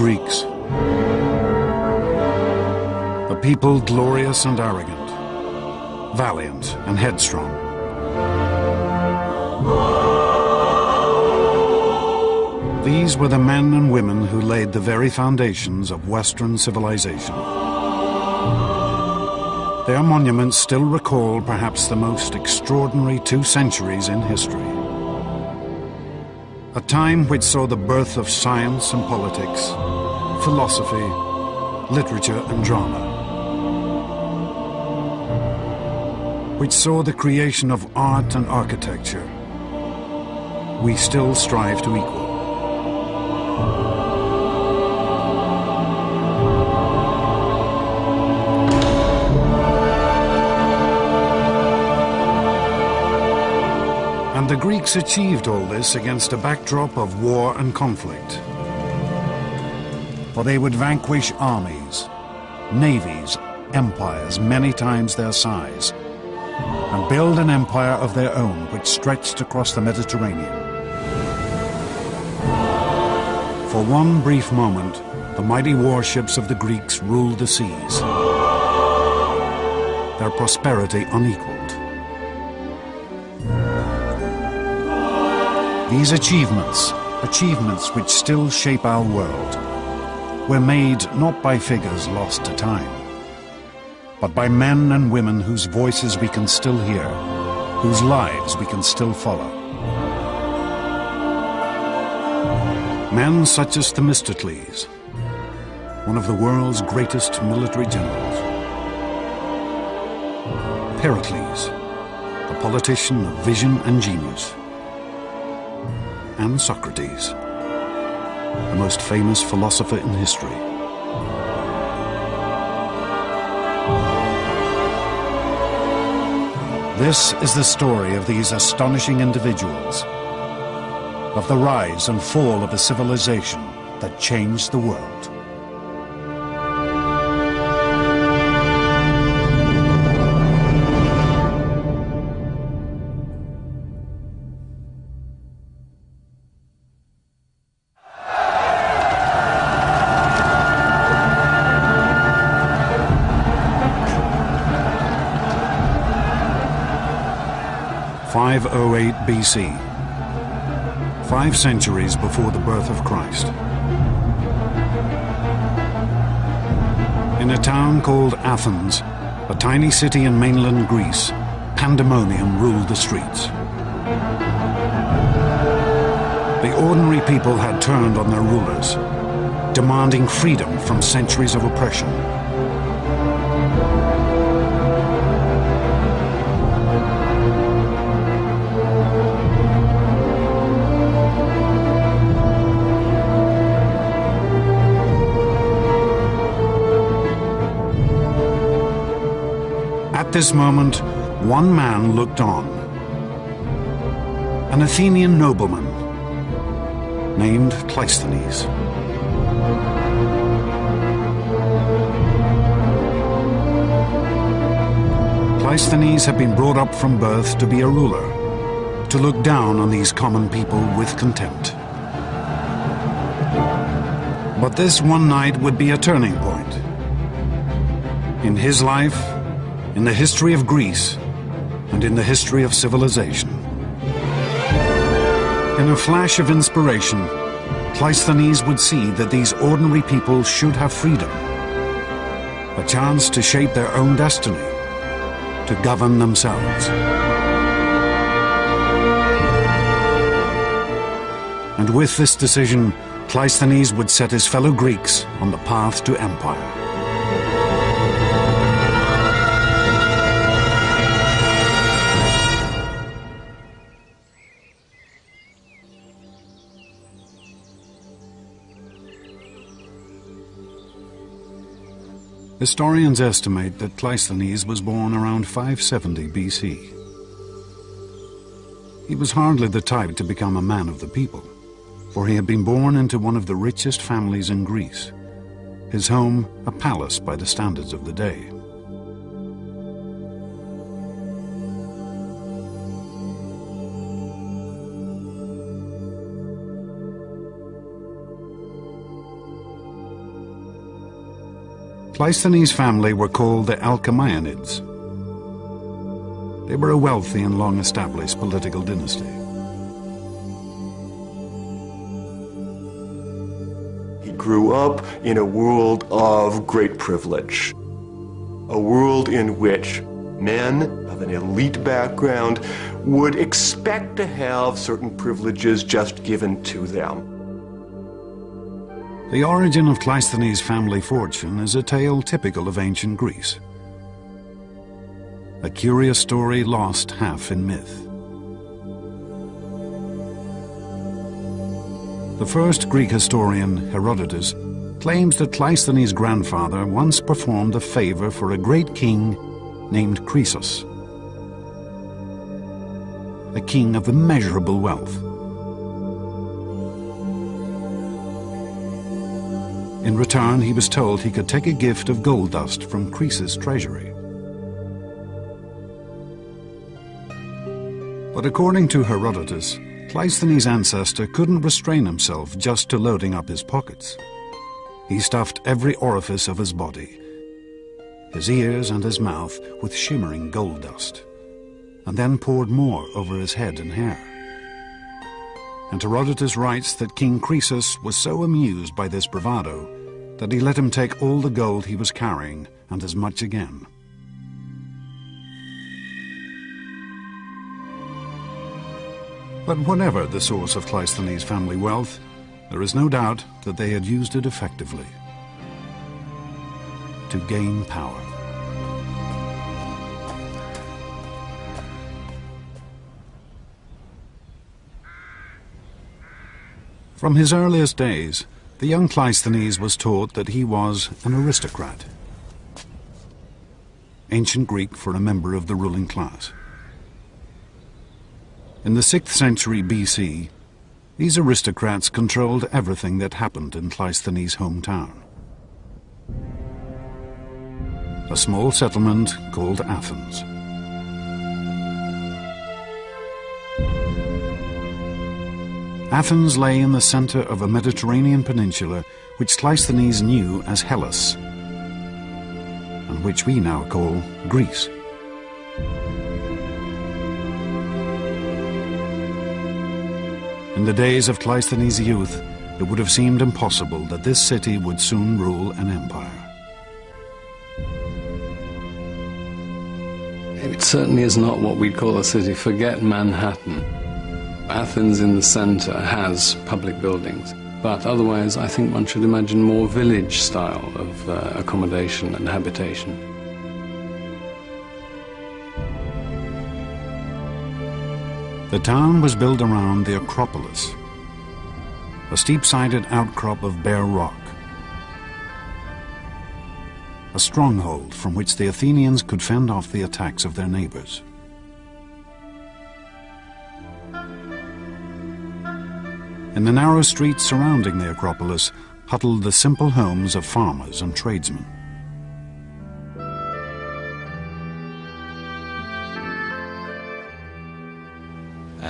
Greeks. A people glorious and arrogant, valiant and headstrong. These were the men and women who laid the very foundations of Western civilization. Their monuments still recall perhaps the most extraordinary 2 centuries in history. A time which saw the birth of science and politics, philosophy, literature and drama. Which saw the creation of art and architecture we still strive to equal. And the Greeks achieved all this against a backdrop of war and conflict. For they would vanquish armies, navies, empires many times their size, and build an empire of their own which stretched across the Mediterranean. For one brief moment, the mighty warships of the Greeks ruled the seas, their prosperity unequaled. These achievements which still shape our world, were made not by figures lost to time, but by men and women whose voices we can still hear, whose lives we can still follow. Men such as Themistocles, one of the world's greatest military generals. Pericles, a politician of vision and genius. And Socrates, the most famous philosopher in history. This is the story of these astonishing individuals, of the rise and fall of a civilization that changed the world. (508 BC), 5 centuries before the birth of Christ. In a town called Athens, a tiny city in mainland Greece, pandemonium ruled the streets. The ordinary people had turned on their rulers, demanding freedom from centuries of oppression. At this moment, one man looked on. An Athenian nobleman named Cleisthenes. Cleisthenes had been brought up from birth to be a ruler, to look down on these common people with contempt. But this one night would be a turning point. In his life, in the history of Greece, and in the history of civilization. In a flash of inspiration, Cleisthenes would see that these ordinary people should have freedom, a chance to shape their own destiny, to govern themselves. And with this decision, Cleisthenes would set his fellow Greeks on the path to empire. Historians estimate that Cleisthenes was born around 570 BC. He was hardly the type to become a man of the people, for he had been born into one of the richest families in Greece, his home a palace by the standards of the day. Cleisthenes' family were called the Alcmaeonids. They were a wealthy and long-established political dynasty. He grew up in a world of great privilege, a world in which men of an elite background would expect to have certain privileges just given to them. The origin of Cleisthenes' family fortune is a tale typical of ancient Greece. A curious story lost half in myth. The first Greek historian, Herodotus, claims that Cleisthenes' grandfather once performed a favor for a great king named Croesus, a king of immeasurable wealth. In return, he was told he could take a gift of gold dust from Croesus' treasury. But according to Herodotus, Cleisthenes' ancestor couldn't restrain himself just to loading up his pockets. He stuffed every orifice of his body, his ears and his mouth, with shimmering gold dust, and then poured more over his head and hair. And Herodotus writes that King Croesus was so amused by this bravado that he let him take all the gold he was carrying and as much again. But whatever the source of Cleisthenes' family wealth, there is no doubt that they had used it effectively to gain power. From his earliest days, the young Cleisthenes was taught that he was an aristocrat, ancient Greek for a member of the ruling class. In the 6th century BC, these aristocrats controlled everything that happened in Cleisthenes' hometown, a small settlement called Athens. Athens lay in the center of a Mediterranean peninsula which Cleisthenes knew as Hellas, and which we now call Greece. In the days of Cleisthenes' youth, it would have seemed impossible that this city would soon rule an empire. It certainly is not what we'd call a city. Forget Manhattan. Athens in the center has public buildings, but otherwise I think one should imagine more village style of accommodation and habitation. The town was built around the Acropolis, a steep-sided outcrop of bare rock, a stronghold from which the Athenians could fend off the attacks of their neighbors. In the narrow streets surrounding the Acropolis huddled the simple homes of farmers and tradesmen.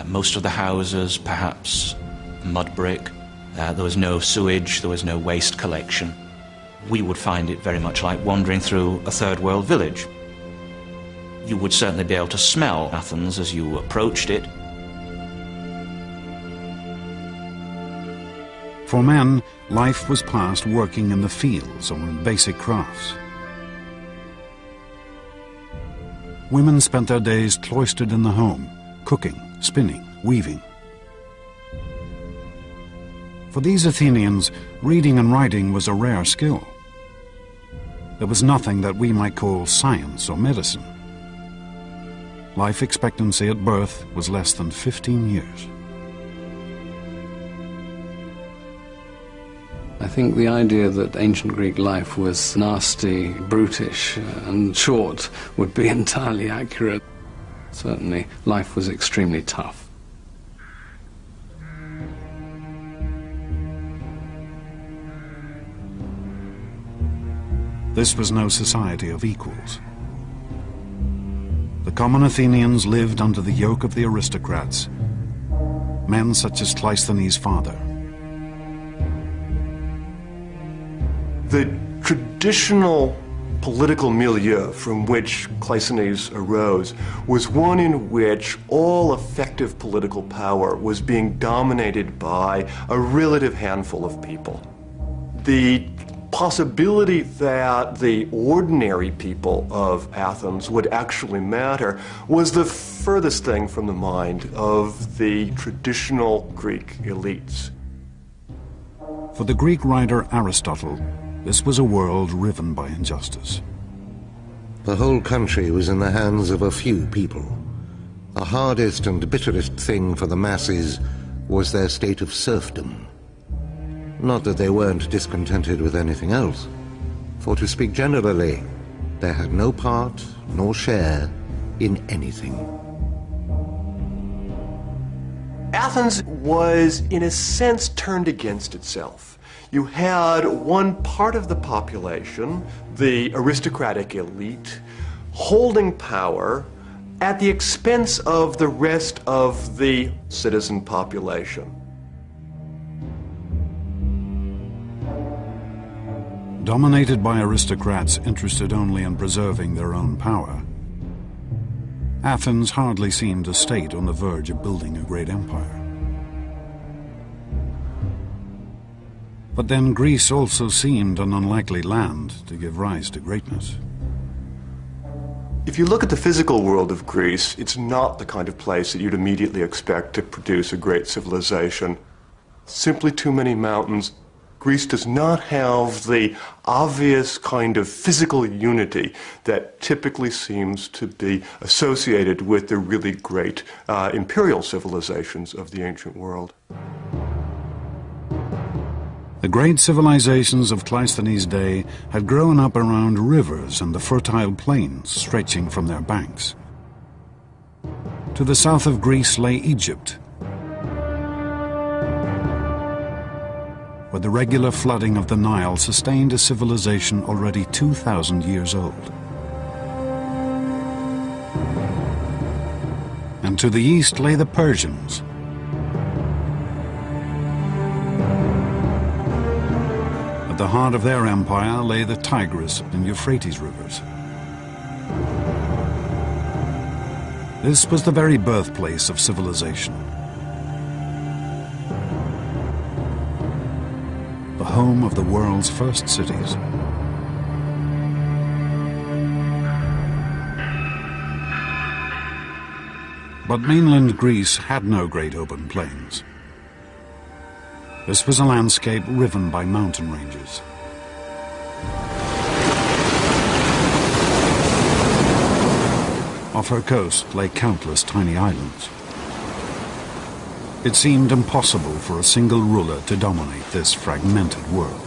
Most of the houses, perhaps mud brick. There was no sewage, there was no waste collection. We would find it very much like wandering through a third world village. You would certainly be able to smell Athens as you approached it. For men, life was passed working in the fields or in basic crafts. Women spent their days cloistered in the home, cooking, spinning, weaving. For these Athenians, reading and writing was a rare skill. There was nothing that we might call science or medicine. Life expectancy at birth was less than 15 years. I think the idea that ancient Greek life was nasty, brutish, and short would be entirely accurate. Certainly, life was extremely tough. This was no society of equals. The common Athenians lived under the yoke of the aristocrats, men such as Cleisthenes' father. The traditional political milieu from which Cleisthenes arose was one in which all effective political power was being dominated by a relative handful of people. The possibility that the ordinary people of Athens would actually matter was the furthest thing from the mind of the traditional Greek elites. For the Greek writer Aristotle, this was a world riven by injustice. The whole country was in the hands of a few people. The hardest and bitterest thing for the masses was their state of serfdom. Not that they weren't discontented with anything else, for to speak generally, they had no part nor share in anything. Athens was, in a sense, turned against itself. You had one part of the population, the aristocratic elite, holding power at the expense of the rest of the citizen population. Dominated by aristocrats interested only in preserving their own power, Athens hardly seemed a state on the verge of building a great empire. But then Greece also seemed an unlikely land to give rise to greatness. If you look at the physical world of Greece, it's not the kind of place that you'd immediately expect to produce a great civilization. Simply too many mountains. Greece does not have the obvious kind of physical unity that typically seems to be associated with the really great imperial civilizations of the ancient world. The great civilizations of Cleisthenes' day had grown up around rivers and the fertile plains stretching from their banks. To the south of Greece lay Egypt, where the regular flooding of the Nile sustained a civilization already 2,000 years old. And to the east lay the Persians, at the heart of their empire lay the Tigris and Euphrates rivers. This was the very birthplace of civilization, the home of the world's first cities. But mainland Greece had no great open plains. This was a landscape riven by mountain ranges. Off her coast lay countless tiny islands. It seemed impossible for a single ruler to dominate this fragmented world.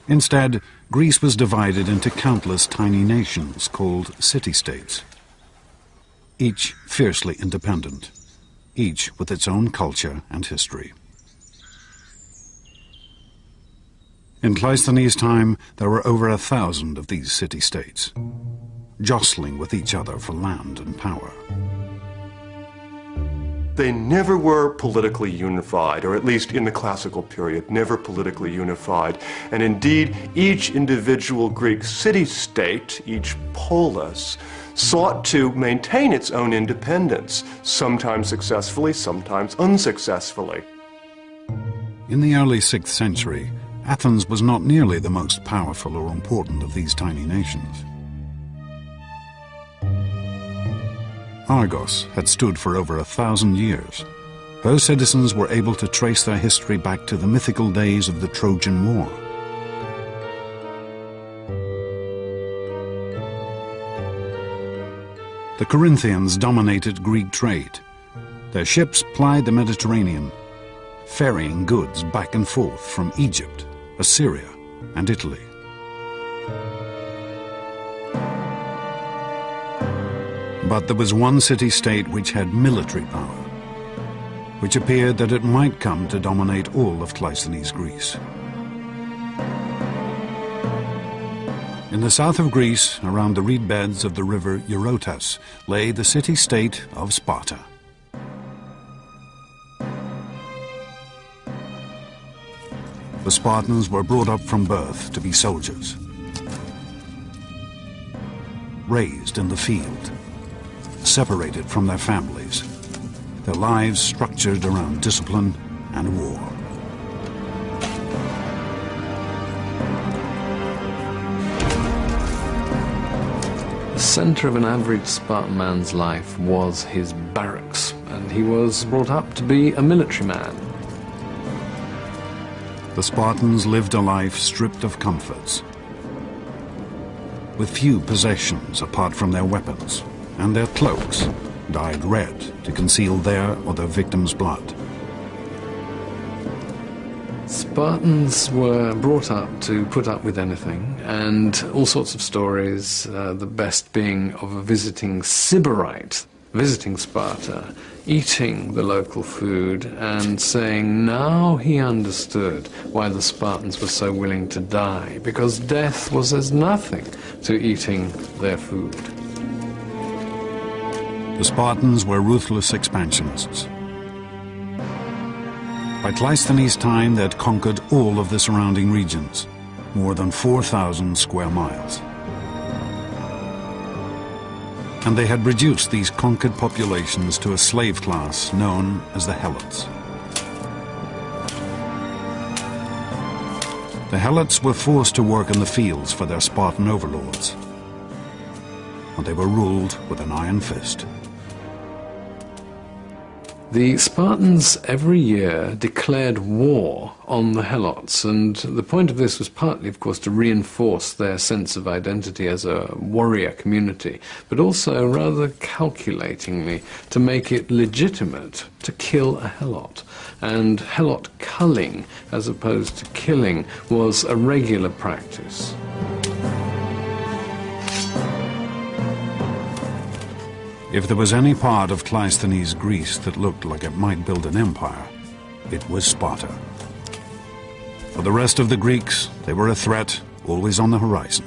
Instead, Greece was divided into countless tiny nations called city-states, each fiercely independent, each with its own culture and history. In Cleisthenes' time, there were over 1,000 of these city-states, jostling with each other for land and power. They never were politically unified, or at least in the classical period, never politically unified. And indeed, each individual Greek city-state, each polis, sought to maintain its own independence, sometimes successfully, sometimes unsuccessfully. In the early 6th century, Athens was not nearly the most powerful or important of these tiny nations. Argos had stood for over 1,000 years. Her citizens were able to trace their history back to the mythical days of the Trojan War. The Corinthians dominated Greek trade. Their ships plied the Mediterranean, ferrying goods back and forth from Egypt, Assyria, and Italy. But there was one city-state which had military power, which appeared that it might come to dominate all of Cleisthenes' Greece. In the south of Greece, around the reed beds of the river Eurotas, lay the city-state of Sparta. The Spartans were brought up from birth to be soldiers, raised in the field, separated from their families, their lives structured around discipline and war. The center of an average Spartan man's life was his barracks, and he was brought up to be a military man. The Spartans lived a life stripped of comforts, with few possessions apart from their weapons, and their cloaks dyed red to conceal their or their victims' blood. Spartans were brought up to put up with anything, and all sorts of stories, the best being of a visiting Sybarite, visiting Sparta, eating the local food and saying now he understood why the Spartans were so willing to die, because death was as nothing to eating their food. The Spartans were ruthless expansionists. By Cleisthenes' time, they had conquered all of the surrounding regions, more than 4,000 square miles. And they had reduced these conquered populations to a slave class known as the Helots. The Helots were forced to work in the fields for their Spartan overlords, and they were ruled with an iron fist. The Spartans every year declared war on the Helots, and the point of this was partly, of course, to reinforce their sense of identity as a warrior community, but also, rather calculatingly, to make it legitimate to kill a Helot. And Helot culling, as opposed to killing, was a regular practice. If there was any part of Cleisthenes' Greece that looked like it might build an empire, it was Sparta. For the rest of the Greeks, they were a threat, always on the horizon.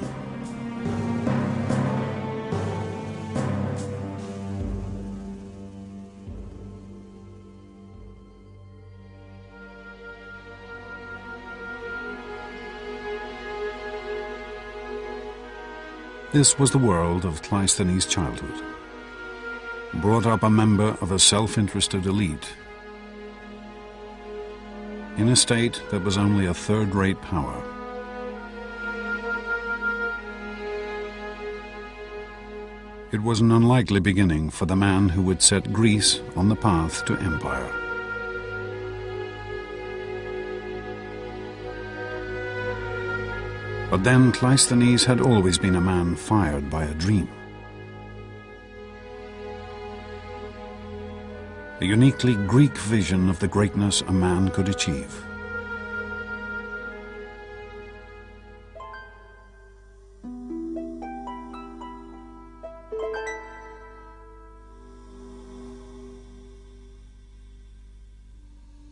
This was the world of Cleisthenes' childhood. Brought up a member of a self-interested elite in a state that was only a third-rate power. It was an unlikely beginning for the man who would set Greece on the path to empire. But then Cleisthenes had always been a man fired by a dream. A uniquely Greek vision of the greatness a man could achieve.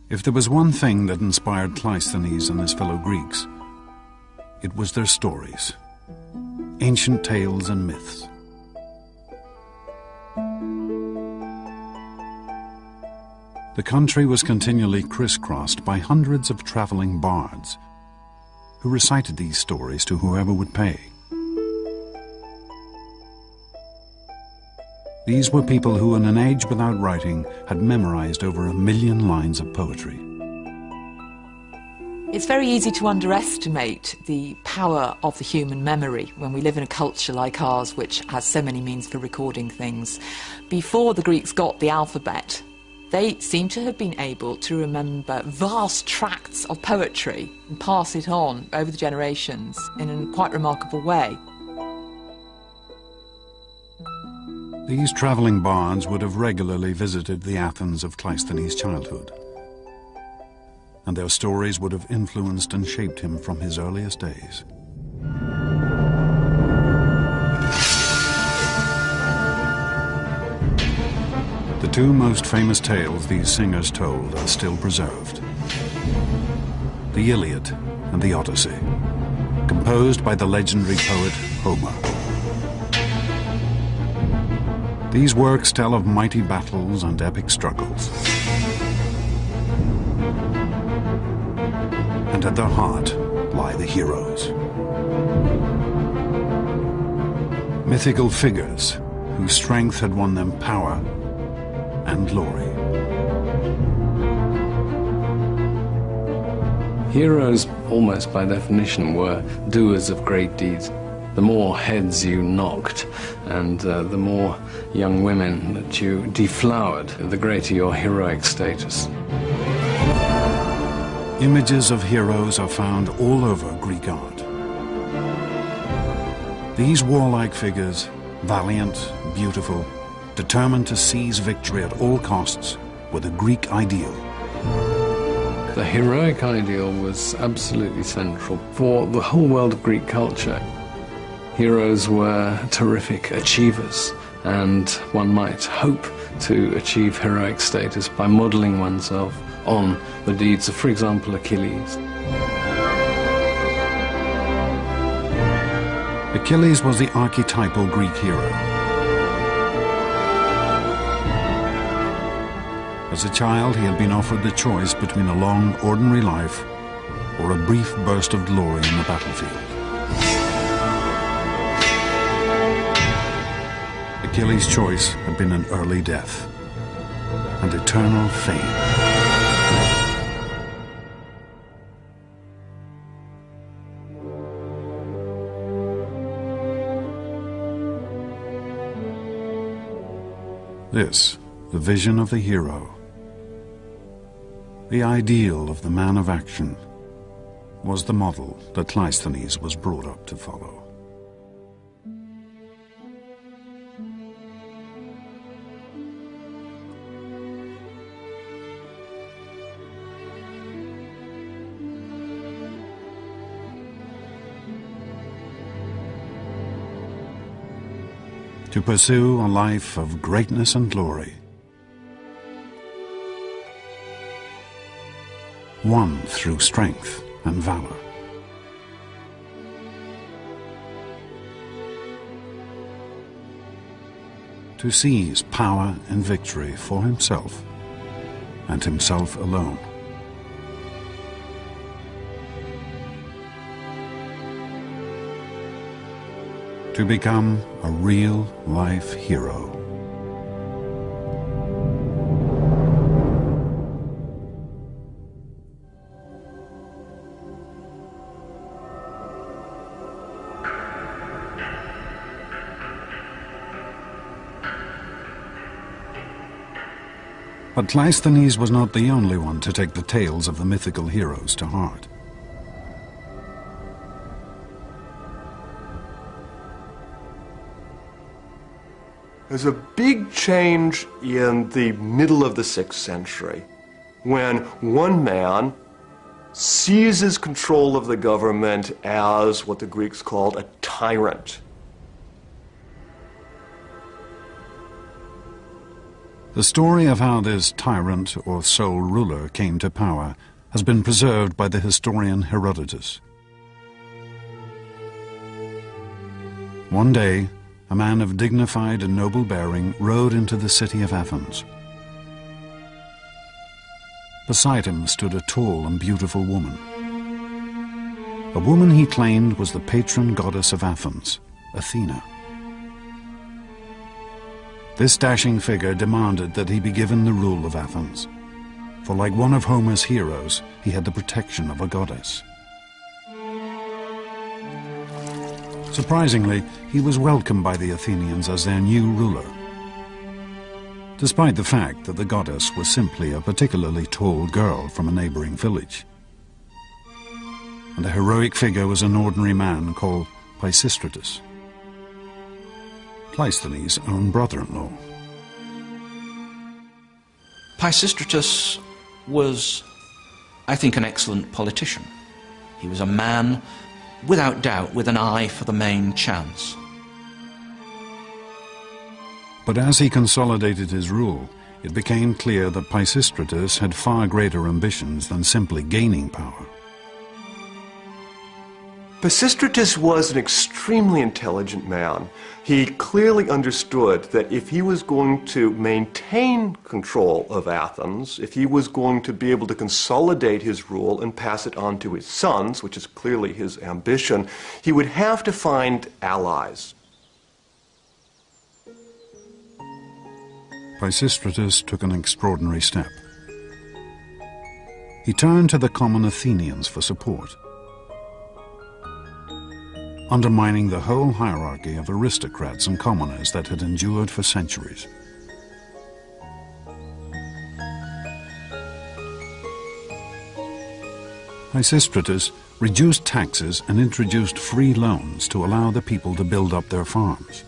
If there was one thing that inspired Cleisthenes and his fellow Greeks, it was their stories, ancient tales and myths. The country was continually crisscrossed by hundreds of traveling bards who recited these stories to whoever would pay. These were people who, in an age without writing, had memorized over 1 million lines of poetry. It's very easy to underestimate the power of the human memory when we live in a culture like ours, which has so many means for recording things. Before the Greeks got the alphabet, they seem to have been able to remember vast tracts of poetry and pass it on over the generations in a quite remarkable way. These travelling bards would have regularly visited the Athens of Cleisthenes' childhood, and their stories would have influenced and shaped him from his earliest days. The two most famous tales these singers told are still preserved: the Iliad and the Odyssey, composed by the legendary poet Homer. These works tell of mighty battles and epic struggles, and at their heart lie the heroes. Mythical figures whose strength had won them power and glory. Heroes, almost by definition, were doers of great deeds. The more heads you knocked and the more young women that you deflowered, the greater your heroic status. Images of heroes are found all over Greek art. These warlike figures, valiant, beautiful, determined to seize victory at all costs, were the Greek ideal. The heroic ideal was absolutely central for the whole world of Greek culture. Heroes were terrific achievers, and one might hope to achieve heroic status by modeling oneself on the deeds of, for example, Achilles. Achilles was the archetypal Greek hero. As a child, he had been offered the choice between a long, ordinary life or a brief burst of glory in the battlefield. Achilles' choice had been an early death and eternal fame. This, the vision of the hero, the ideal of the man of action, was the model that Cleisthenes was brought up to follow. To pursue a life of greatness and glory, won through strength and valor. To seize power and victory for himself and himself alone. To become a real-life hero. But Cleisthenes was not the only one to take the tales of the mythical heroes to heart. There's a big change in the middle of the 6th century when one man seizes control of the government as what the Greeks called a tyrant. The story of how this tyrant or sole ruler came to power has been preserved by the historian Herodotus. One day, a man of dignified and noble bearing rode into the city of Athens. Beside him stood a tall and beautiful woman. A woman he claimed was the patron goddess of Athens, Athena. This dashing figure demanded that he be given the rule of Athens, for like one of Homer's heroes, he had the protection of a goddess. Surprisingly, he was welcomed by the Athenians as their new ruler, despite the fact that the goddess was simply a particularly tall girl from a neighboring village. And the heroic figure was an ordinary man called Pisistratus, Cleisthenes' own brother-in-law. Pisistratus was, I think, an excellent politician. He was a man, without doubt, with an eye for the main chance. But as he consolidated his rule, it became clear that Pisistratus had far greater ambitions than simply gaining power. Pisistratus was an extremely intelligent man. He clearly understood that if he was going to maintain control of Athens, if he was going to be able to consolidate his rule and pass it on to his sons, which is clearly his ambition, he would have to find allies. Pisistratus took an extraordinary step. He turned to the common Athenians for support, undermining the whole hierarchy of aristocrats and commoners that had endured for centuries. Pisistratus reduced taxes and introduced free loans to allow the people to build up their farms.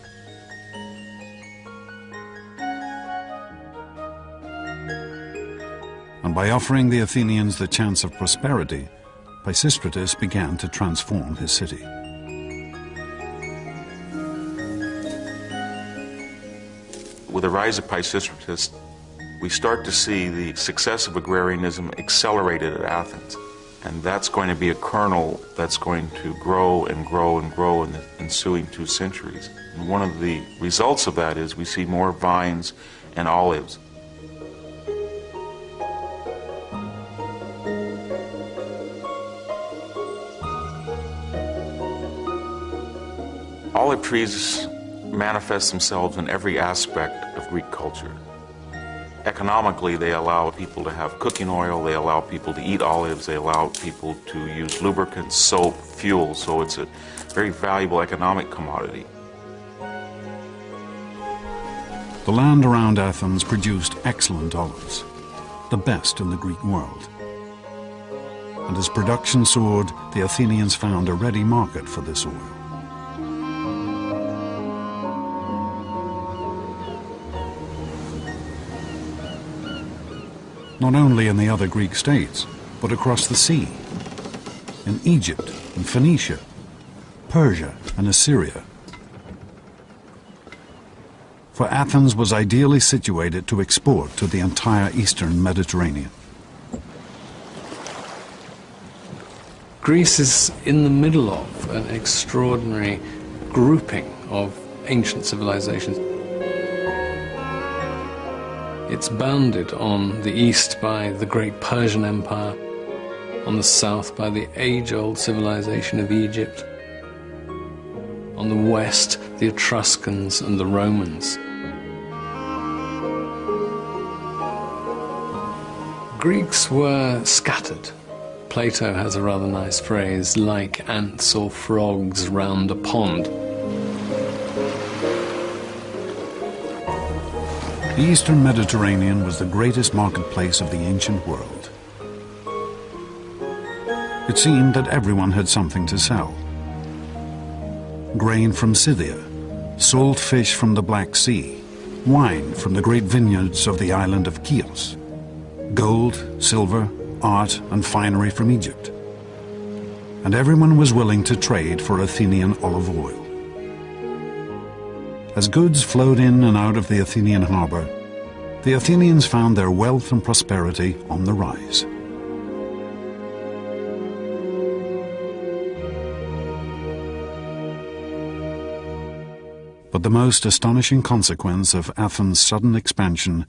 And by offering the Athenians the chance of prosperity, Pisistratus began to transform his city. With the rise of Pisistratus, we start to see the success of agrarianism accelerated at Athens. And that's going to be a kernel that's going to grow and grow and grow in the ensuing 2 centuries. And one of the results of that is we see more vines and olives. Olive trees manifest themselves in every aspect of Greek culture. Economically, they allow people to have cooking oil, they allow people to eat olives, they allow people to use lubricants, soap, fuel, so it's a very valuable economic commodity. The land around Athens produced excellent olives, the best in the Greek world. And as production soared, the Athenians found a ready market for this oil. Not only in the other Greek states, but across the sea, in Egypt and Phoenicia, Persia and Assyria. For Athens was ideally situated to export to the entire eastern Mediterranean. Greece is in the middle of an extraordinary grouping of ancient civilizations. It's bounded on the east by the great Persian Empire, on the south by the age-old civilization of Egypt, on the west the Etruscans and the Romans. Greeks were scattered. Plato has a rather nice phrase, like ants or frogs round a pond. The eastern Mediterranean was the greatest marketplace of the ancient world. It seemed that everyone had something to sell. Grain from Scythia, salt fish from the Black Sea, wine from the great vineyards of the island of Chios, gold, silver, art and finery from Egypt. And everyone was willing to trade for Athenian olive oil. As goods flowed in and out of the Athenian harbor, the Athenians found their wealth and prosperity on the rise. But the most astonishing consequence of Athens' sudden expansion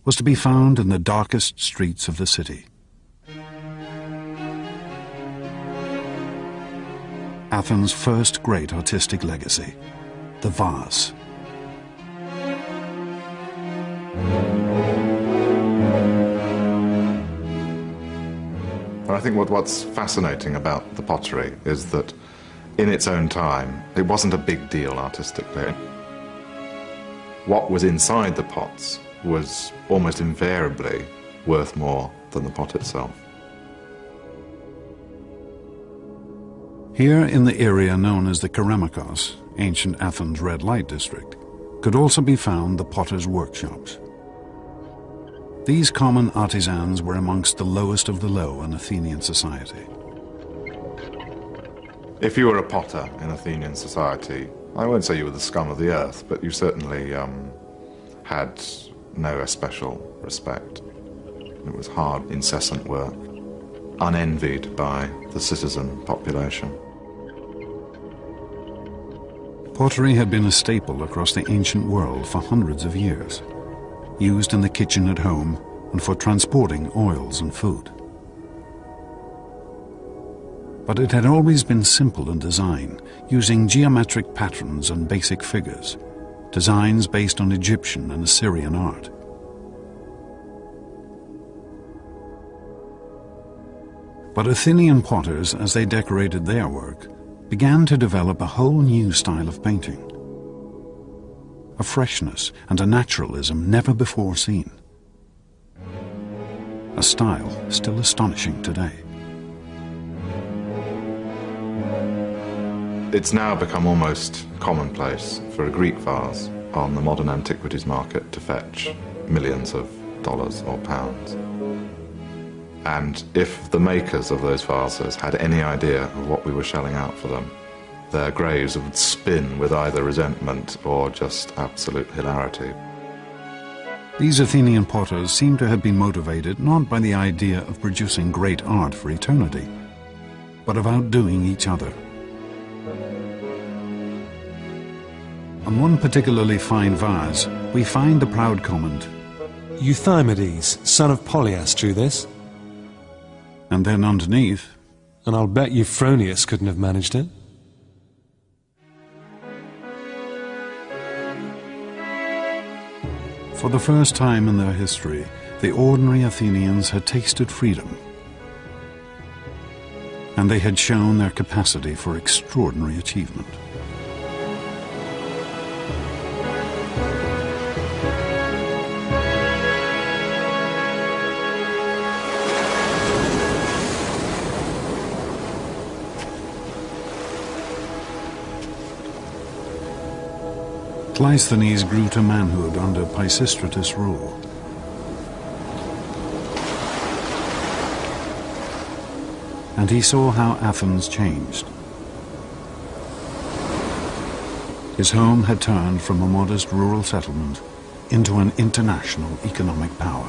was to be found in the darkest streets of the city. Athens' first great artistic legacy, the vase. I think what's fascinating about the pottery is that in its own time, it wasn't a big deal artistically. What was inside the pots was almost invariably worth more than the pot itself. Here in the area known as the Keramikos, ancient Athens' red light district, could also be found the potters' workshops. These common artisans were amongst the lowest of the low in Athenian society. If you were a potter in Athenian society, I won't say you were the scum of the earth, but you certainly had no especial respect. It was hard, incessant work, unenvied by the citizen population. Pottery had been a staple across the ancient world for hundreds of years, used in the kitchen at home and for transporting oils and food. But it had always been simple in design, using geometric patterns and basic figures, designs based on Egyptian and Assyrian art. But Athenian potters, as they decorated their work, began to develop a whole new style of painting. A freshness and a naturalism never before seen. A style still astonishing today. It's now become almost commonplace for a Greek vase on the modern antiquities market to fetch millions of dollars or pounds. And if the makers of those vases had any idea of what we were shelling out for them, their graves would spin with either resentment or just absolute hilarity. These Athenian potters seem to have been motivated not by the idea of producing great art for eternity, but of outdoing each other. On one particularly fine vase, we find the proud comment, "Euthymides, son of Polyas, drew this." And then underneath, "And I'll bet Euphronius couldn't have managed it." For the first time in their history, the ordinary Athenians had tasted freedom. And they had shown their capacity for extraordinary achievement. Cleisthenes grew to manhood under Pisistratus' rule. And he saw how Athens changed. His home had turned from a modest rural settlement into an international economic power.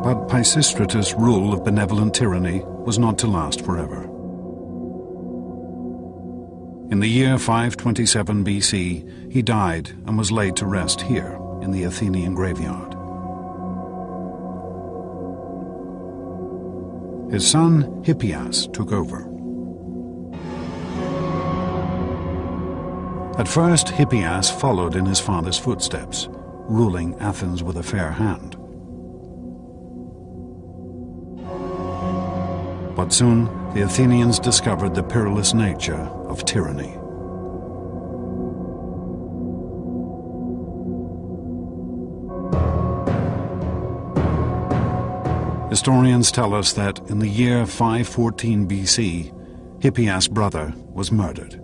But Pisistratus' rule of benevolent tyranny was not to last forever. In the year 527 BC, he died and was laid to rest here in the Athenian graveyard. His son Hippias took over. At first, Hippias followed in his father's footsteps, ruling Athens with a fair hand. But soon, the Athenians discovered the perilous nature of tyranny. Historians tell us that in the year 514 BC, Hippias' brother was murdered.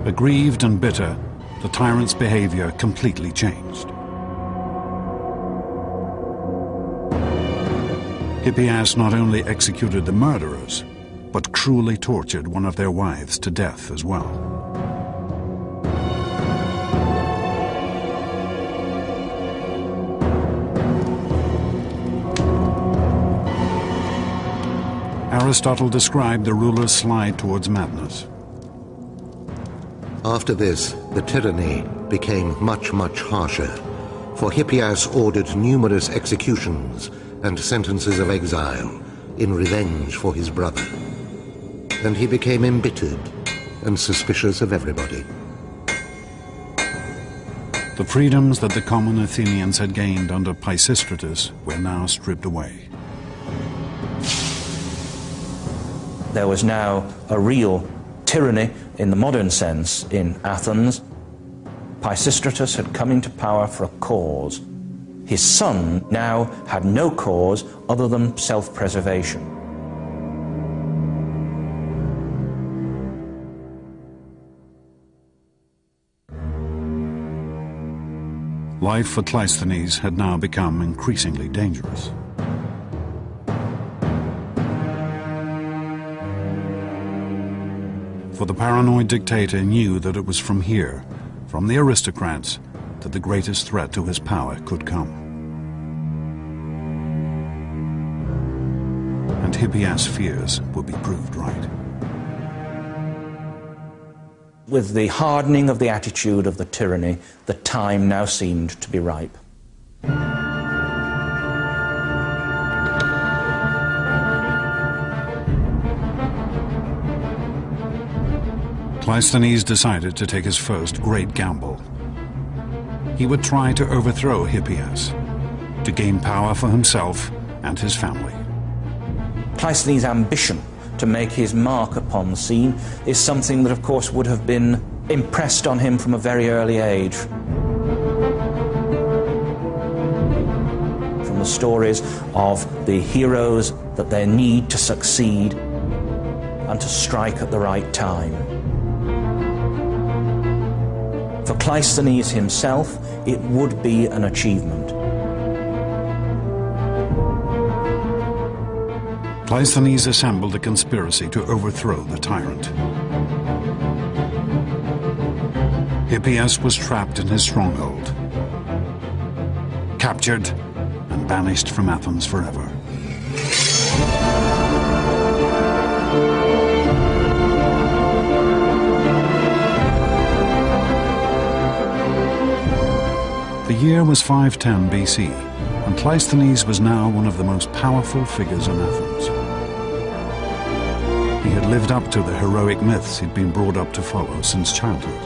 Aggrieved and bitter, the tyrant's behavior completely changed. Hippias not only executed the murderers, but cruelly tortured one of their wives to death as well. Aristotle described the ruler's slide towards madness. After this, the tyranny became much, much harsher, for Hippias ordered numerous executions and sentences of exile in revenge for his brother. And he became embittered and suspicious of everybody. The freedoms that the common Athenians had gained under Pisistratus were now stripped away. There was now a real tyranny in the modern sense in Athens. Pisistratus had come into power for a cause. His son now had no cause other than self-preservation. Life for Cleisthenes had now become increasingly dangerous. For the paranoid dictator knew that it was from here, from the aristocrats, that the greatest threat to his power could come. And Hippias' fears would be proved right. With the hardening of the attitude of the tyranny, the time now seemed to be ripe. Cleisthenes decided to take his first great gamble. He would try to overthrow Hippias, to gain power for himself and his family. Cleisthenes' ambition to make his mark upon the scene is something that, of course, would have been impressed on him from a very early age. From the stories of the heroes, that they need to succeed and to strike at the right time. For Cleisthenes himself, it would be an achievement. Cleisthenes assembled a conspiracy to overthrow the tyrant. Hippias was trapped in his stronghold, captured and banished from Athens forever. The year was 510 BC, and Cleisthenes was now one of the most powerful figures in Athens. He had lived up to the heroic myths he'd been brought up to follow since childhood.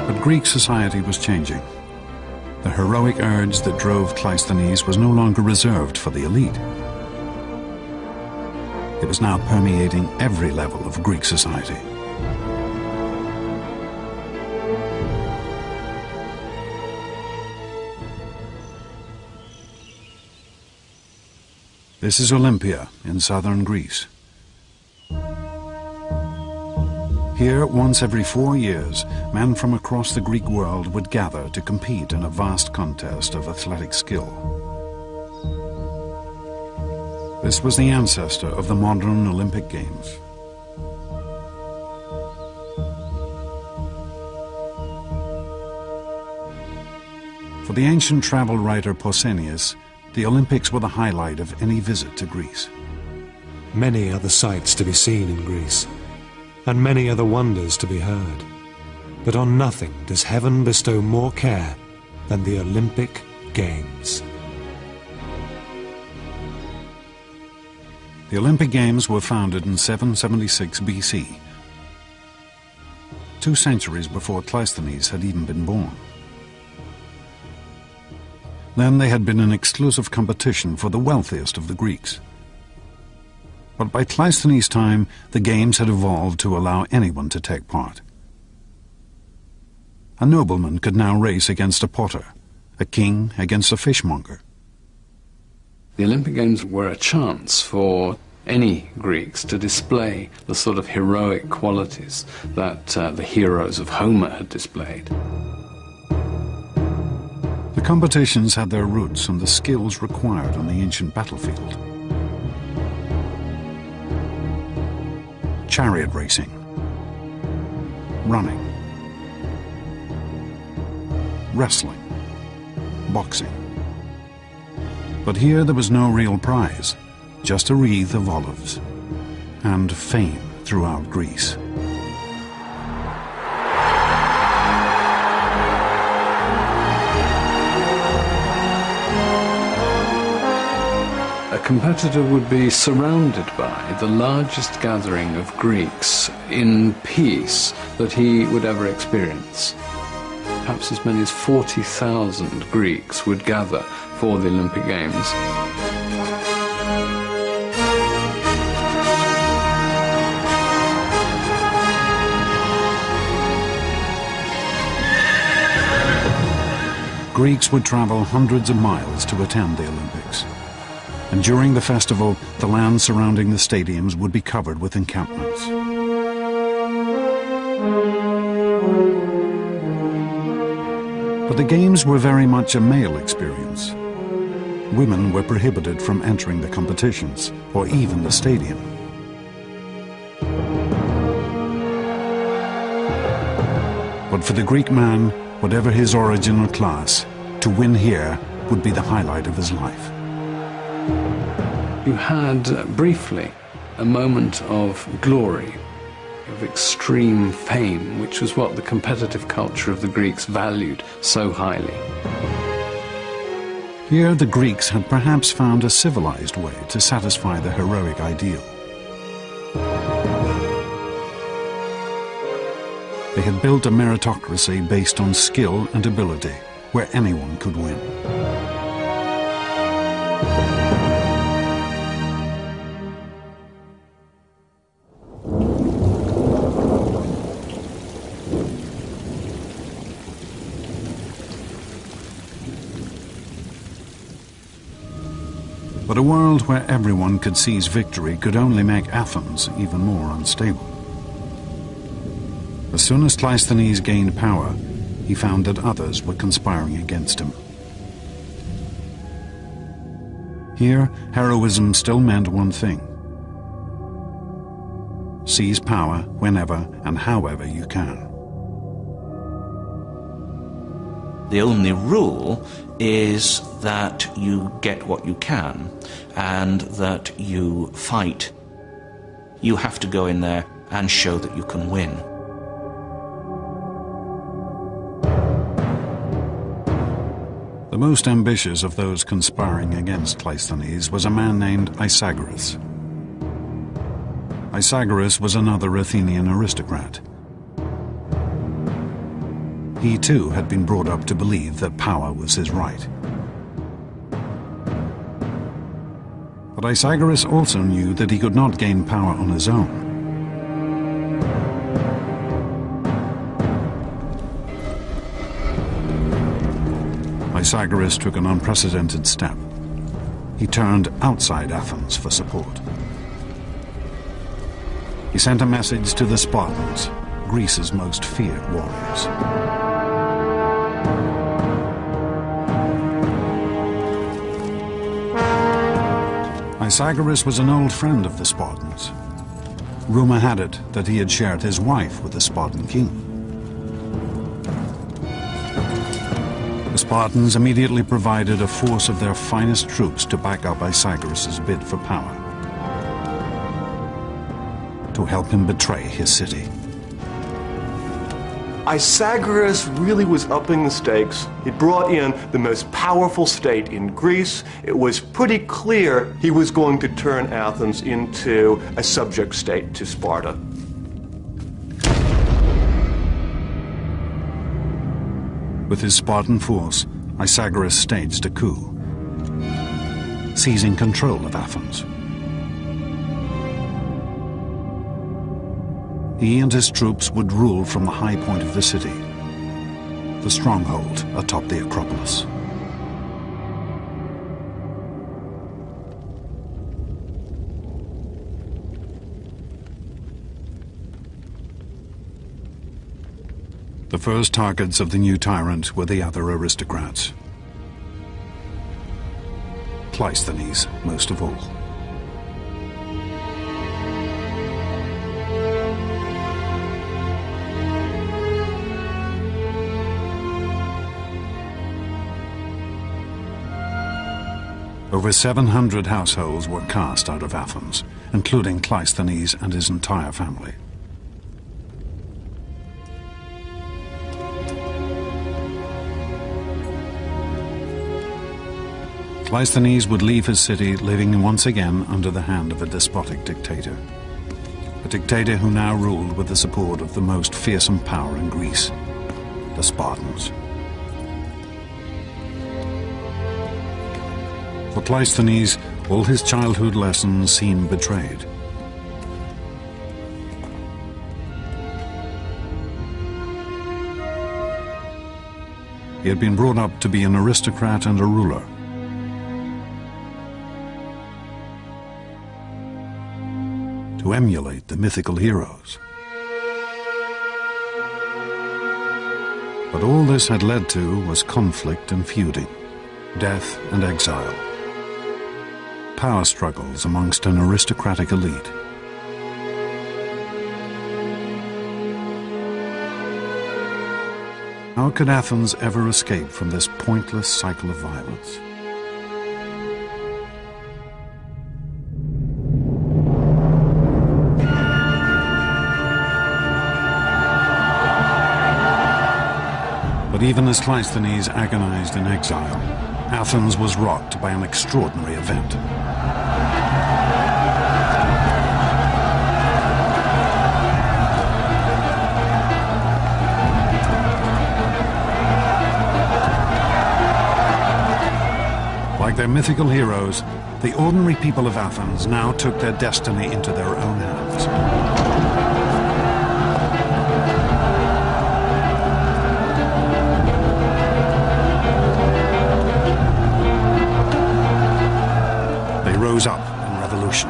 But Greek society was changing. The heroic urge that drove Cleisthenes was no longer reserved for the elite. It was now permeating every level of Greek society. This is Olympia in southern Greece. Here, once every 4 years, men from across the Greek world would gather to compete in a vast contest of athletic skill. This was the ancestor of the modern Olympic Games. For the ancient travel writer Pausanias, the Olympics were the highlight of any visit to Greece. Many are the sights to be seen in Greece, and many are the wonders to be heard. But on nothing does heaven bestow more care than the Olympic Games. The Olympic Games were founded in 776 BC, 2 centuries before Cleisthenes had even been born. Then they had been an exclusive competition for the wealthiest of the Greeks. But by Cleisthenes' time, the Games had evolved to allow anyone to take part. A nobleman could now race against a potter, a king against a fishmonger. The Olympic Games were a chance for any Greeks to display the sort of heroic qualities that the heroes of Homer had displayed. The competitions had their roots in the skills required on the ancient battlefield. Chariot racing, running, wrestling, boxing. But here there was no real prize, just a wreath of olives, and fame throughout Greece. A competitor would be surrounded by the largest gathering of Greeks in peace that he would ever experience. Perhaps as many as 40,000 Greeks would gather for the Olympic Games. Greeks would travel hundreds of miles to attend the Olympics. And during the festival, the land surrounding the stadiums would be covered with encampments. But the games were very much a male experience. Women were prohibited from entering the competitions, or even the stadium. But for the Greek man, whatever his origin or class, to win here would be the highlight of his life. You had, briefly, a moment of glory, of extreme fame, which was what the competitive culture of the Greeks valued so highly. Here the Greeks had perhaps found a civilized way to satisfy the heroic ideal. They had built a meritocracy based on skill and ability, where anyone could win. But a world where everyone could seize victory could only make Athens even more unstable. As soon as Cleisthenes gained power, he found that others were conspiring against him. Here, heroism still meant one thing: seize power whenever and however you can. The only rule is that you get what you can and that you fight. You have to go in there and show that you can win. The most ambitious of those conspiring against Cleisthenes was a man named Isagoras. Isagoras was another Athenian aristocrat. He too had been brought up to believe that power was his right. But Isagoras also knew that he could not gain power on his own. Isagoras took an unprecedented step. He turned outside Athens for support. He sent a message to the Spartans, Greece's most feared warriors. Isagoras was an old friend of the Spartans. Rumor had it that he had shared his wife with the Spartan king. The Spartans immediately provided a force of their finest troops to back up Isagoras' bid for power, to help him betray his city. Isagoras really was upping the stakes. He brought in the most powerful state in Greece. It was pretty clear he was going to turn Athens into a subject state to Sparta. With his Spartan force, Isagoras staged a coup, seizing control of Athens. He and his troops would rule from the high point of the city, the stronghold atop the Acropolis. The first targets of the new tyrant were the other aristocrats. Cleisthenes most of all. Over 700 households were cast out of Athens, including Cleisthenes and his entire family. Cleisthenes would leave his city living once again under the hand of a despotic dictator. A dictator who now ruled with the support of the most fearsome power in Greece, the Spartans. For Cleisthenes, all his childhood lessons seemed betrayed. He had been brought up to be an aristocrat and a ruler. To emulate the mythical heroes. But all this had led to was conflict and feuding, death and exile, power struggles amongst an aristocratic elite. How could Athens ever escape from this pointless cycle of violence? But even as Cleisthenes agonized in exile, Athens was rocked by an extraordinary event. Like their mythical heroes, the ordinary people of Athens now took their destiny into their own hands. Rose up in revolution.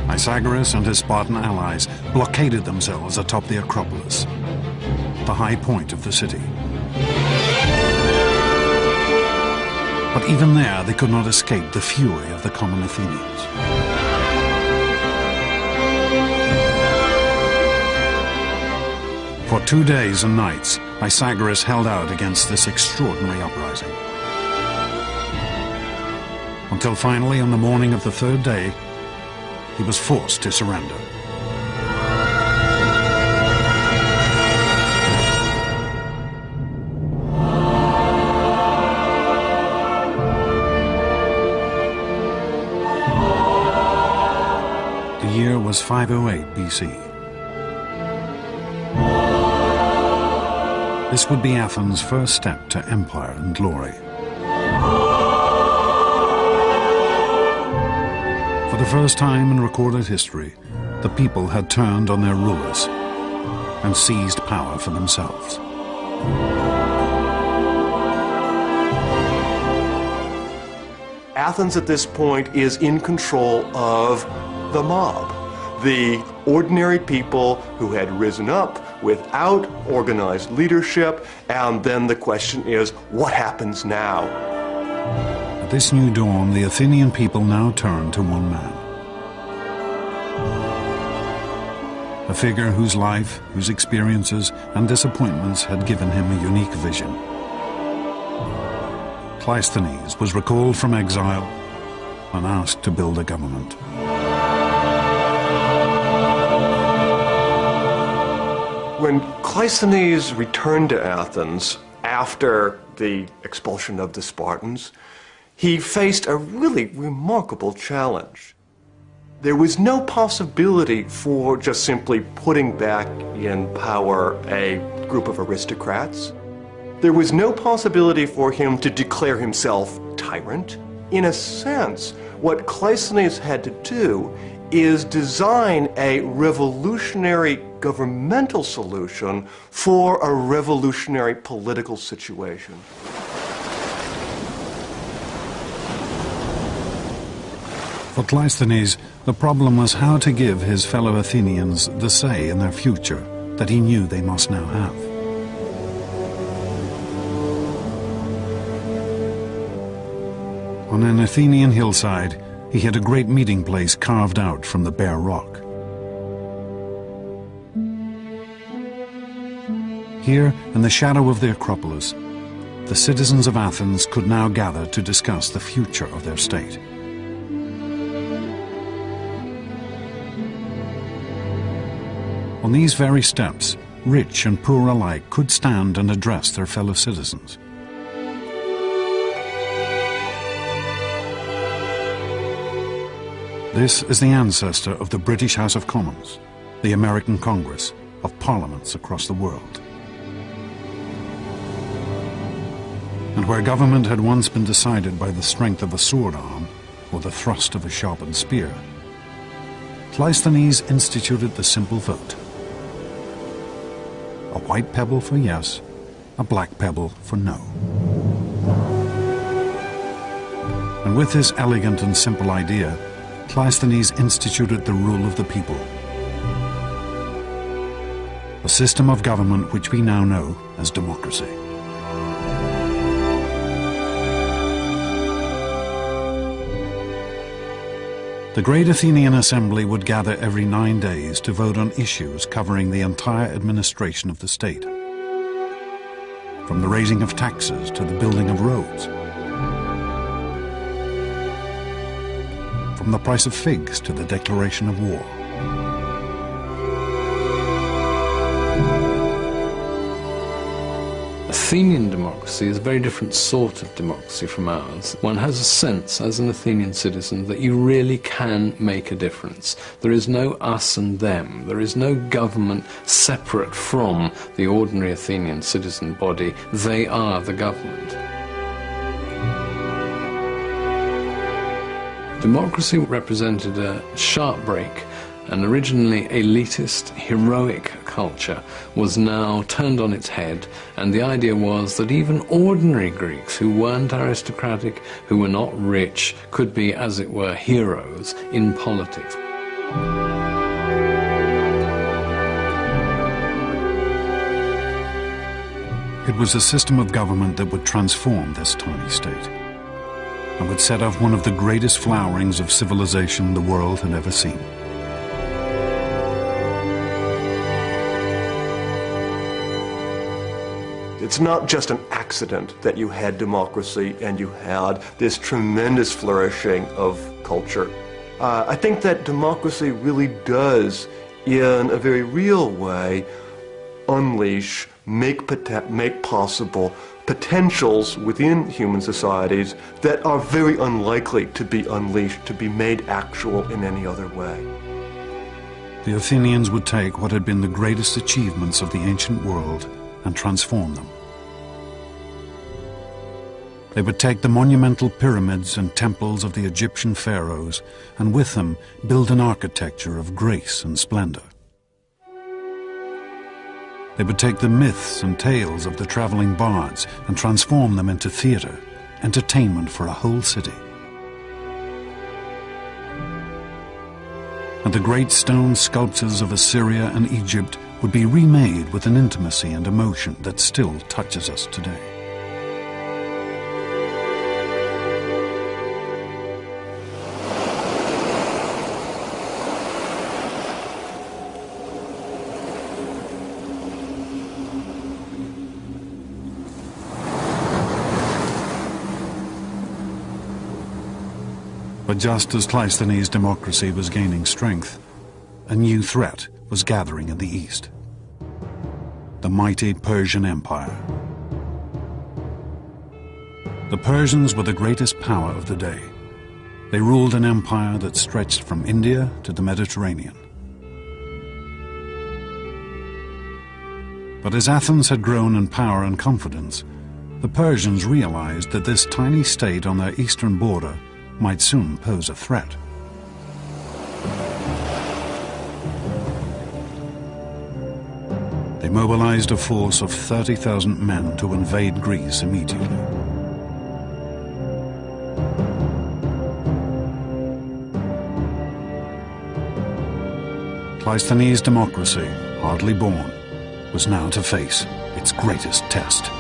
Isagoras and his Spartan allies blockaded themselves atop the Acropolis, the high point of the city. But even there, they could not escape the fury of the common Athenians. For 2 days and nights, Isagoras held out against this extraordinary uprising. Until finally, on the morning of the third day, he was forced to surrender. The year was 508 BC. This would be Athens' first step to empire and glory. For the first time in recorded history, the people had turned on their rulers and seized power for themselves. Athens at this point is in control of the mob, the ordinary people who had risen up without organized leadership, and then the question is, what happens now? At this new dawn, the Athenian people now turned to one man. A figure whose life, whose experiences and disappointments had given him a unique vision. Cleisthenes was recalled from exile and asked to build a government. When Cleisthenes returned to Athens after the expulsion of the Spartans, he faced a really remarkable challenge. There was no possibility for just simply putting back in power a group of aristocrats. There was no possibility for him to declare himself tyrant. In a sense, what Cleisthenes had to do is design a revolutionary governmental solution for a revolutionary political situation. For Cleisthenes, the problem was how to give his fellow Athenians the say in their future that he knew they must now have. On an Athenian hillside, he had a great meeting place carved out from the bare rock. Here, in the shadow of the Acropolis, the citizens of Athens could now gather to discuss the future of their state. On these very steps, rich and poor alike could stand and address their fellow citizens. This is the ancestor of the British House of Commons, the American Congress, of parliaments across the world. And where government had once been decided by the strength of a sword arm or the thrust of a sharpened spear, Cleisthenes instituted the simple vote. A white pebble for yes, a black pebble for no. And with this elegant and simple idea, Cleisthenes instituted the rule of the people, a system of government which we now know as democracy. The great Athenian assembly would gather every 9 days to vote on issues covering the entire administration of the state, from the raising of taxes to the building of roads, from the price of figs to the declaration of war. Athenian democracy is a very different sort of democracy from ours. One has a sense, as an Athenian citizen, that you really can make a difference. There is no us and them. There is no government separate from the ordinary Athenian citizen body. They are the government. Democracy represented a sharp break. An originally elitist, heroic culture was now turned on its head, and the idea was that even ordinary Greeks who weren't aristocratic, who were not rich, could be, as it were, heroes in politics. It was a system of government that would transform this tiny state and would set off one of the greatest flowerings of civilization the world had ever seen. It's not just an accident that you had democracy and you had this tremendous flourishing of culture. I think that democracy really does, in a very real way, unleash, make possible potentials within human societies that are very unlikely to be unleashed, to be made actual in any other way. The Athenians would take what had been the greatest achievements of the ancient world and transform them. They would take the monumental pyramids and temples of the Egyptian pharaohs and with them build an architecture of grace and splendor. They would take the myths and tales of the traveling bards and transform them into theater, entertainment for a whole city. And the great stone sculptures of Assyria and Egypt would be remade with an intimacy and emotion that still touches us today. But just as Cleisthenes' democracy was gaining strength, a new threat was gathering in the east. The mighty Persian Empire. The Persians were the greatest power of the day. They ruled an empire that stretched from India to the Mediterranean. But as Athens had grown in power and confidence, the Persians realized that this tiny state on their eastern border might soon pose a threat. They mobilized a force of 30,000 men to invade Greece immediately. Cleisthenes' democracy, hardly born, was now to face its greatest test.